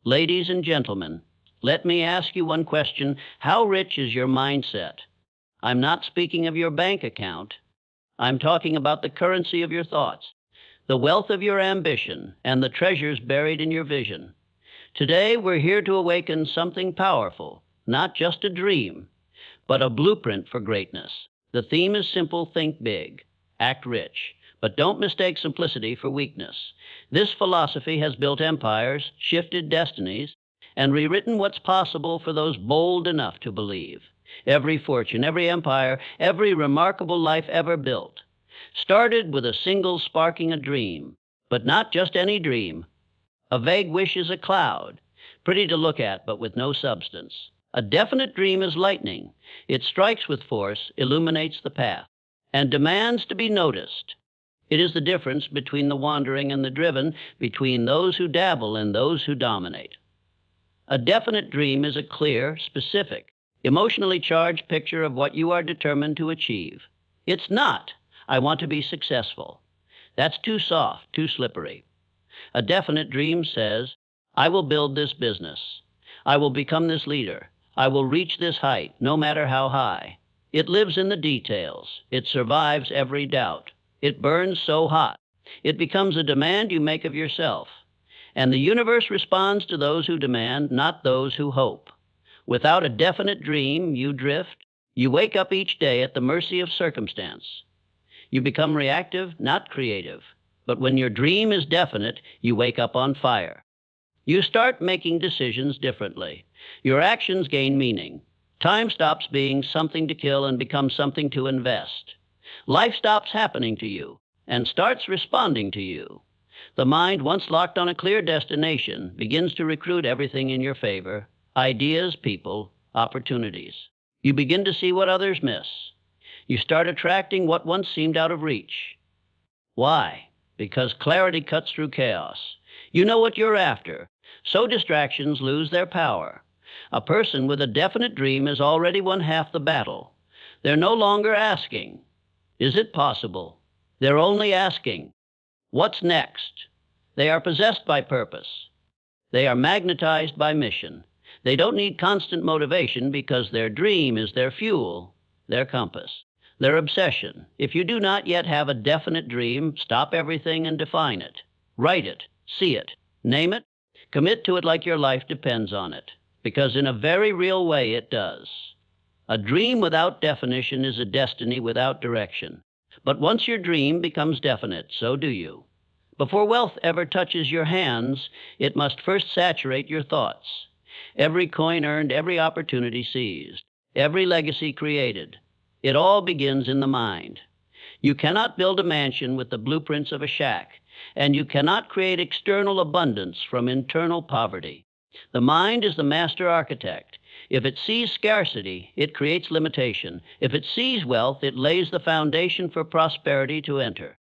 Ladies and gentlemen, let me ask you one question. How rich is your mindset? I'm not speaking of your bank account. I'm talking about the currency of your thoughts, the wealth of your ambition, and the treasures buried in your vision. Today, we're here to awaken something powerful, not just a dream, but a blueprint for greatness. The theme is simple: think big, act rich, but don't mistake simplicity for weakness. This philosophy has built empires, shifted destinies, and rewritten what's possible for those bold enough to believe. Every fortune, every empire, every remarkable life ever built started with a single sparking a dream, but not just any dream. A vague wish is a cloud, pretty to look at, but with no substance. A definite dream is lightning. It strikes with force, illuminates the path, and demands to be noticed. It is the difference between the wandering and the driven, between those who dabble and those who dominate. A definite dream is a clear, specific, emotionally charged picture of what you are determined to achieve. It's not, "I want to be successful." That's too soft, too slippery. A definite dream says, "I will build this business. I will become this leader. I will reach this height, no matter how high." It lives in the details. It survives every doubt. It burns so hot. It becomes a demand you make of yourself. And the universe responds to those who demand, not those who hope. Without a definite dream, you drift. You wake up each day at the mercy of circumstance. You become reactive, not creative. But when your dream is definite, you wake up on fire. You start making decisions differently. Your actions gain meaning. Time stops being something to kill and becomes something to invest. Life stops happening to you and starts responding to you. The mind, once locked on a clear destination, begins to recruit everything in your favor: ideas, people, opportunities. You begin to see what others miss. You start attracting what once seemed out of reach. Why? Because clarity cuts through chaos. You know what you're after, so distractions lose their power. A person with a definite dream has already won half the battle. They're no longer asking, "Is it possible?" They're only asking, "What's next?" They are possessed by purpose. They are magnetized by mission. They don't need constant motivation because their dream is their fuel, their compass, their obsession. If you do not yet have a definite dream, stop everything and define it. Write it, see it, name it, commit to it like your life depends on it, because in a very real way it does. A dream without definition is a destiny without direction. But once your dream becomes definite, so do you. Before wealth ever touches your hands, it must first saturate your thoughts. Every coin earned, every opportunity seized, every legacy created, it all begins in the mind. You cannot build a mansion with the blueprints of a shack, and you cannot create external abundance from internal poverty. The mind is the master architect. If it sees scarcity, it creates limitation. If it sees wealth, it lays the foundation for prosperity to enter.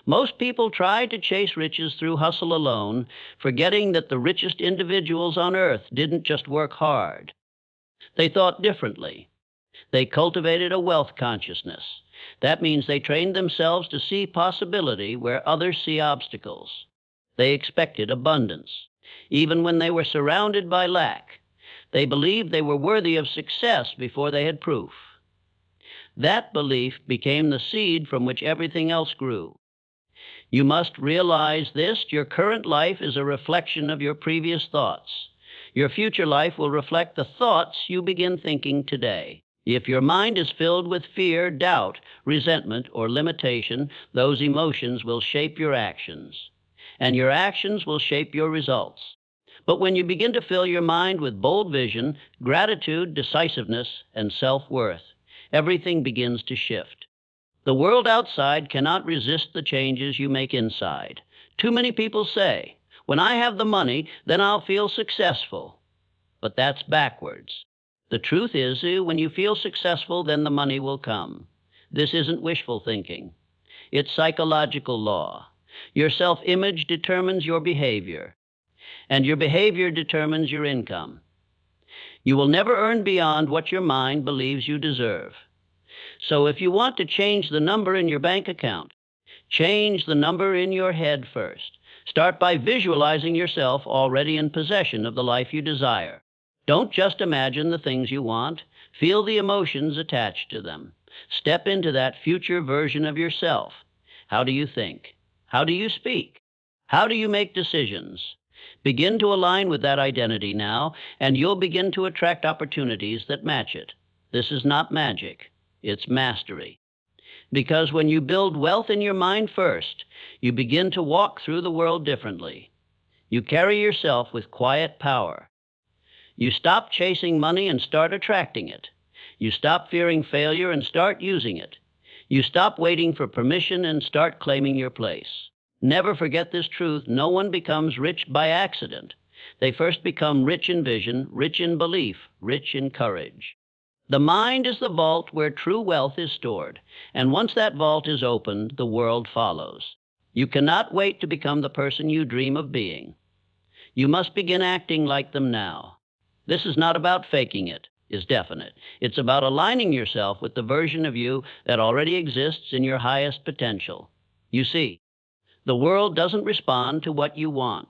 Most people try to chase riches through hustle alone, forgetting that the richest individuals on earth didn't just work hard. They thought differently. They cultivated a wealth consciousness. That means they trained themselves to see possibility where others see obstacles. They expected abundance, even when they were surrounded by lack. They believed they were worthy of success before they had proof. That belief became the seed from which everything else grew. You must realize this: your current life is a reflection of your previous thoughts. Your future life will reflect the thoughts you begin thinking today. If your mind is filled with fear, doubt, resentment, or limitation, those emotions will shape your actions, and your actions will shape your results. But when you begin to fill your mind with bold vision, gratitude, decisiveness, and self-worth, everything begins to shift. The world outside cannot resist the changes you make inside. Too many people say, "When I have the money, then I'll feel successful." But that's backwards. The truth is, when you feel successful, then the money will come. This isn't wishful thinking. It's psychological law. Your self-image determines your behavior, and your behavior determines your income. You will never earn beyond what your mind believes you deserve. So if you want to change the number in your bank account, change the number in your head first. Start by visualizing yourself already in possession of the life you desire. Don't just imagine the things you want, feel the emotions attached to them. Step into that future version of yourself. How do you think? How do you speak? How do you make decisions? Begin to align with that identity now, and you'll begin to attract opportunities that match it. This is not magic, it's mastery. Because when you build wealth in your mind first, you begin to walk through the world differently. You carry yourself with quiet power. You stop chasing money and start attracting it. You stop fearing failure and start using it. You stop waiting for permission and start claiming your place. Never forget this truth: no one becomes rich by accident. They first become rich in vision, rich in belief, rich in courage. The mind is the vault where true wealth is stored, and once that vault is opened, the world follows. You cannot wait to become the person you dream of being. You must begin acting like them now. This is not about faking it, is definite. It's about aligning yourself with the version of you that already exists in your highest potential. You see, the world doesn't respond to what you want.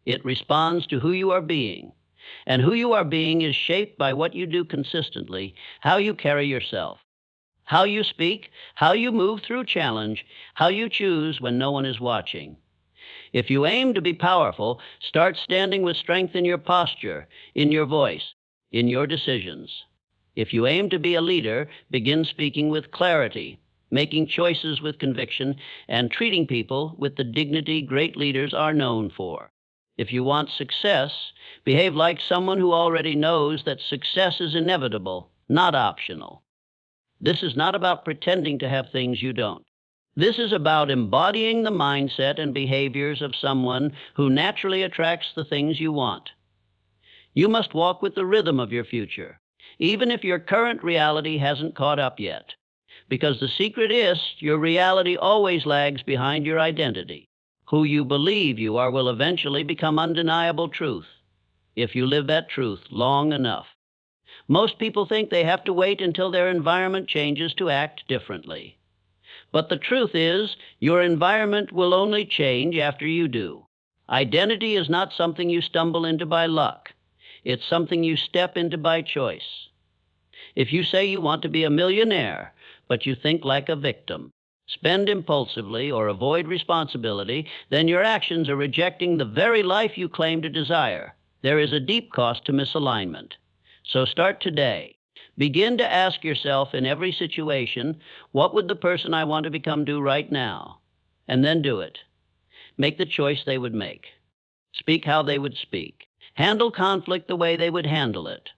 It responds to who you are being. And who you are being is shaped by what you do consistently, how you carry yourself, how you speak, how you move through challenge, how you choose when no one is watching. If you aim to be powerful, start standing with strength in your posture, in your voice, in your decisions. If you aim to be a leader, begin speaking with clarity, making choices with conviction, and treating people with the dignity great leaders are known for. If you want success, behave like someone who already knows that success is inevitable, not optional. This is not about pretending to have things you don't. This is about embodying the mindset and behaviors of someone who naturally attracts the things you want. You must walk with the rhythm of your future, even if your current reality hasn't caught up yet. Because the secret is, your reality always lags behind your identity. Who you believe you are will eventually become undeniable truth, if you live that truth long enough. Most people think they have to wait until their environment changes to act differently. But the truth is, your environment will only change after you do. Identity is not something you stumble into by luck. It's something you step into by choice. If you say you want to be a millionaire, but you think like a victim, spend impulsively, or avoid responsibility, then your actions are rejecting the very life you claim to desire. There is a deep cost to misalignment. So start today. Begin to ask yourself in every situation, what would the person I want to become do right now? And then do it. Make the choice they would make. Speak how they would speak. Handle conflict the way they would handle it.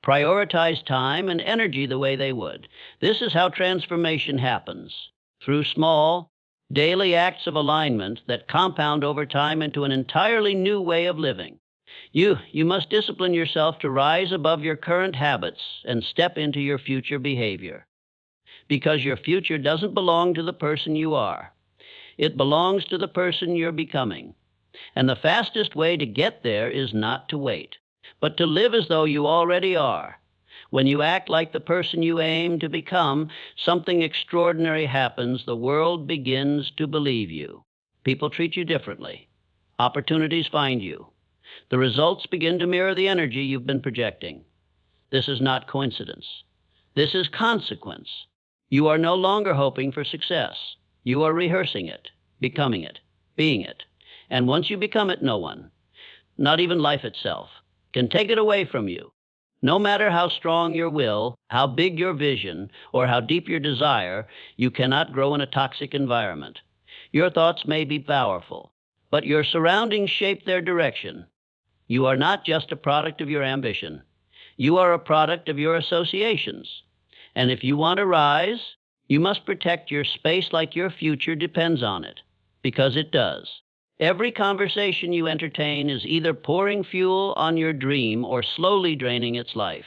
Prioritize time and energy the way they would. This is how transformation happens. Through small, daily acts of alignment that compound over time into an entirely new way of living. You must discipline yourself to rise above your current habits and step into your future behavior. Because your future doesn't belong to the person you are. It belongs to the person you're becoming. And the fastest way to get there is not to wait, but to live as though you already are. When you act like the person you aim to become, something extraordinary happens. The world begins to believe you. People treat you differently. Opportunities find you. The results begin to mirror the energy you've been projecting. This is not coincidence. This is consequence. You are no longer hoping for success. You are rehearsing it, becoming it, being it. And once you become it, no one, not even life itself, can take it away from you. No matter how strong your will, how big your vision, or how deep your desire, you cannot grow in a toxic environment. Your thoughts may be powerful, but your surroundings shape their direction. You are not just a product of your ambition. You are a product of your associations. And if you want to rise, you must protect your space like your future depends on it, because it does. Every conversation you entertain is either pouring fuel on your dream or slowly draining its life.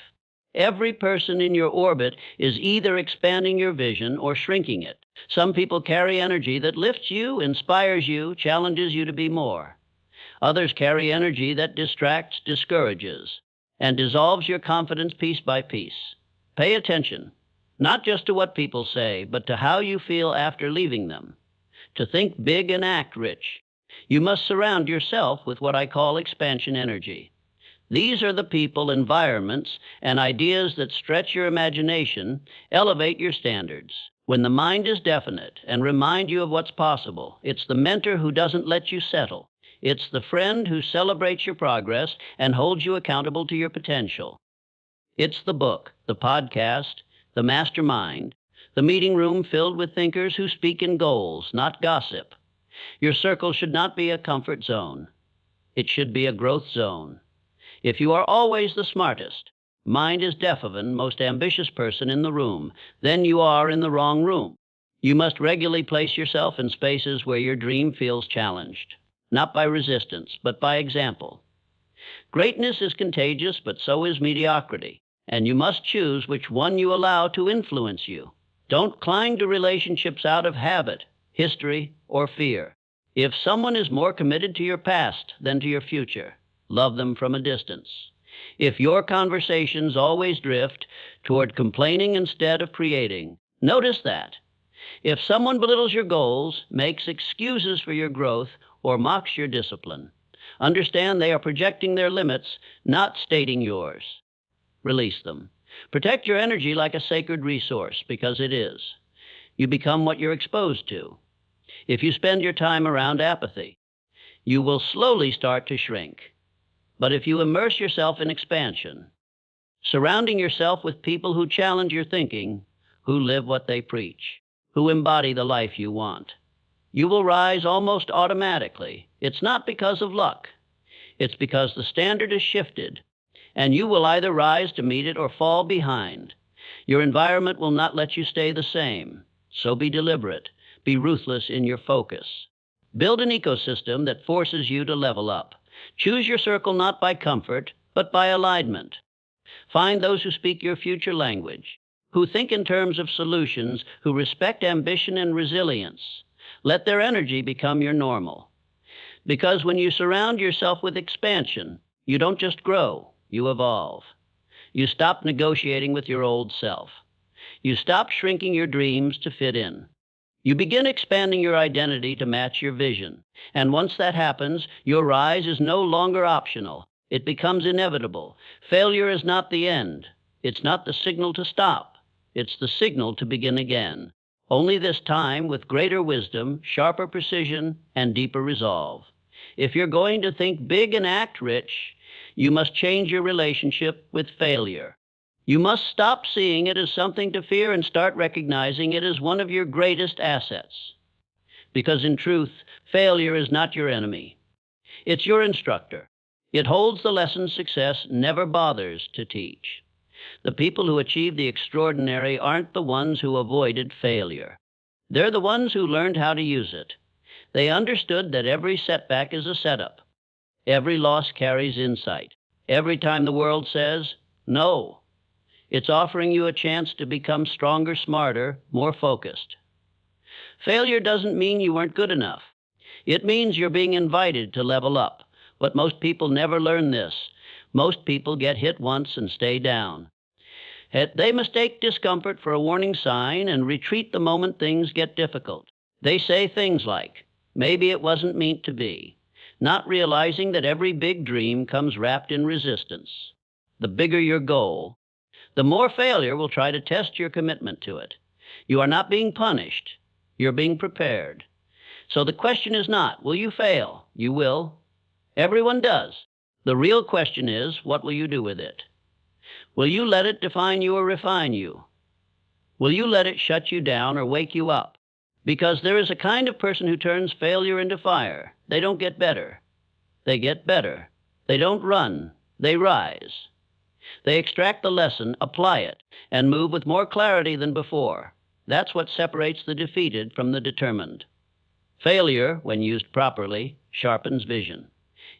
Every person in your orbit is either expanding your vision or shrinking it. Some people carry energy that lifts you, inspires you, challenges you to be more. Others carry energy that distracts, discourages, and dissolves your confidence piece by piece. Pay attention, not just to what people say, but to how you feel after leaving them. To think big and act rich. You must surround yourself with what I call expansion energy. These are the people, environments, and ideas that stretch your imagination, elevate your standards. When the mind is definite and remind you of what's possible, it's the mentor who doesn't let you settle. It's the friend who celebrates your progress and holds you accountable to your potential. It's the book, the podcast, the mastermind, the meeting room filled with thinkers who speak in goals, not gossip. Your circle should not be a comfort zone. It should be a growth zone. If you are always the smartest, mind is deafening, most ambitious person in the room, then you are in the wrong room. You must regularly place yourself in spaces where your dream feels challenged, not by resistance, but by example. Greatness is contagious, but so is mediocrity, and you must choose which one you allow to influence you. Don't cling to relationships out of habit, history, or fear. If someone is more committed to your past than to your future, love them from a distance. If your conversations always drift toward complaining instead of creating, notice that. If someone belittles your goals, makes excuses for your growth, or mocks your discipline, understand they are projecting their limits, not stating yours. Release them. Protect your energy like a sacred resource, because it is. You become what you're exposed to. If you spend your time around apathy, you will slowly start to shrink. But if you immerse yourself in expansion, surrounding yourself with people who challenge your thinking, who live what they preach, who embody the life you want, you will rise almost automatically. It's not because of luck. It's because the standard is shifted, and you will either rise to meet it or fall behind. Your environment will not let you stay the same. So be deliberate. Be ruthless in your focus. Build an ecosystem that forces you to level up. Choose your circle not by comfort, but by alignment. Find those who speak your future language, who think in terms of solutions, who respect ambition and resilience. Let their energy become your normal. Because when you surround yourself with expansion, you don't just grow, you evolve. You stop negotiating with your old self. You stop shrinking your dreams to fit in. You begin expanding your identity to match your vision. And once that happens, your rise is no longer optional. It becomes inevitable. Failure is not the end. It's not the signal to stop. It's the signal to begin again. Only this time with greater wisdom, sharper precision, and deeper resolve. If you're going to think big and act rich, you must change your relationship with failure. You must stop seeing it as something to fear and start recognizing it as one of your greatest assets. Because in truth, failure is not your enemy. It's your instructor. It holds the lessons success never bothers to teach. The people who achieve the extraordinary aren't the ones who avoided failure. They're the ones who learned how to use it. They understood that every setback is a setup. Every loss carries insight. Every time the world says, no, it's offering you a chance to become stronger, smarter, more focused. Failure doesn't mean you weren't good enough. It means you're being invited to level up. But most people never learn this. Most people get hit once and stay down. They mistake discomfort for a warning sign and retreat the moment things get difficult. They say things like, maybe it wasn't meant to be, not realizing that every big dream comes wrapped in resistance. The bigger your goal, the more failure will try to test your commitment to it. You are not being punished. You're being prepared. So the question is not, will you fail? You will. Everyone does. The real question is, what will you do with it? Will you let it define you or refine you? Will you let it shut you down or wake you up? Because there is a kind of person who turns failure into fire. They don't get better. They get better. They don't run. They rise. They extract the lesson, apply it, and move with more clarity than before. That's what separates the defeated from the determined. Failure, when used properly, sharpens vision.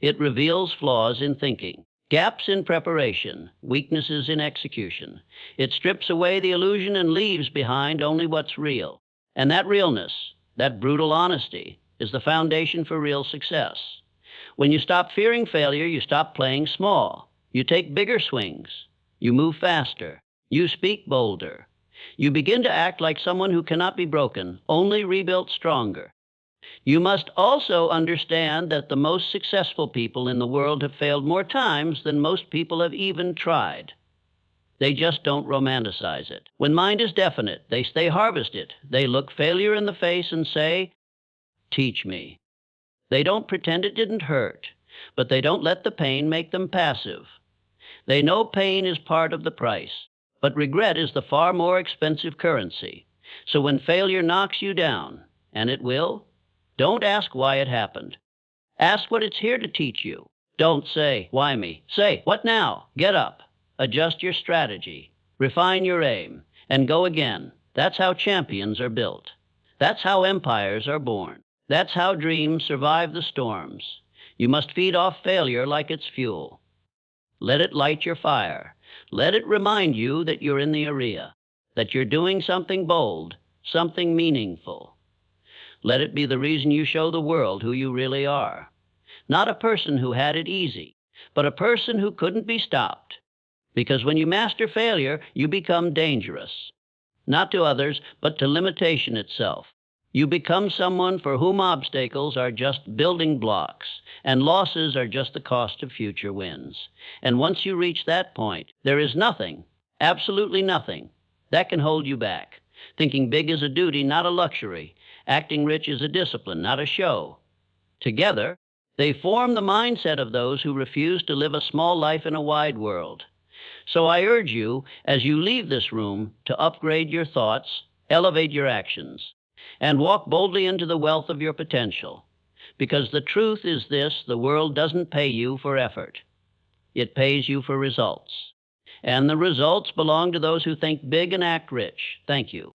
It reveals flaws in thinking, gaps in preparation, weaknesses in execution. It strips away the illusion and leaves behind only what's real. And that realness, that brutal honesty, is the foundation for real success. When you stop fearing failure, you stop playing small. You take bigger swings. You move faster. You speak bolder. You begin to act like someone who cannot be broken, only rebuilt stronger. You must also understand that the most successful people in the world have failed more times than most people have even tried. They just don't romanticize it. When mind is definite, they harvest it. They look failure in the face and say, teach me. They don't pretend it didn't hurt, but they don't let the pain make them passive. They know pain is part of the price, but regret is the far more expensive currency. So when failure knocks you down, and it will, don't ask why it happened. Ask what it's here to teach you. Don't say, why me? Say, what now? Get up. Adjust your strategy. Refine your aim. And go again. That's how champions are built. That's how empires are born. That's how dreams survive the storms. You must feed off failure like it's fuel. Let it light your fire. Let it remind you that you're in the arena, that you're doing something bold, something meaningful. Let it be the reason you show the world who you really are. Not a person who had it easy, but a person who couldn't be stopped. Because when you master failure, you become dangerous. Not to others, but to limitation itself. You become someone for whom obstacles are just building blocks, and losses are just the cost of future wins. And once you reach that point, there is nothing, absolutely nothing, that can hold you back. Thinking big is a duty, not a luxury. Acting rich is a discipline, not a show. Together, they form the mindset of those who refuse to live a small life in a wide world. So I urge you, as you leave this room, to upgrade your thoughts, elevate your actions, and walk boldly into the wealth of your potential. Because the truth is this: the world doesn't pay you for effort. It pays you for results. And the results belong to those who think big and act rich. Thank you.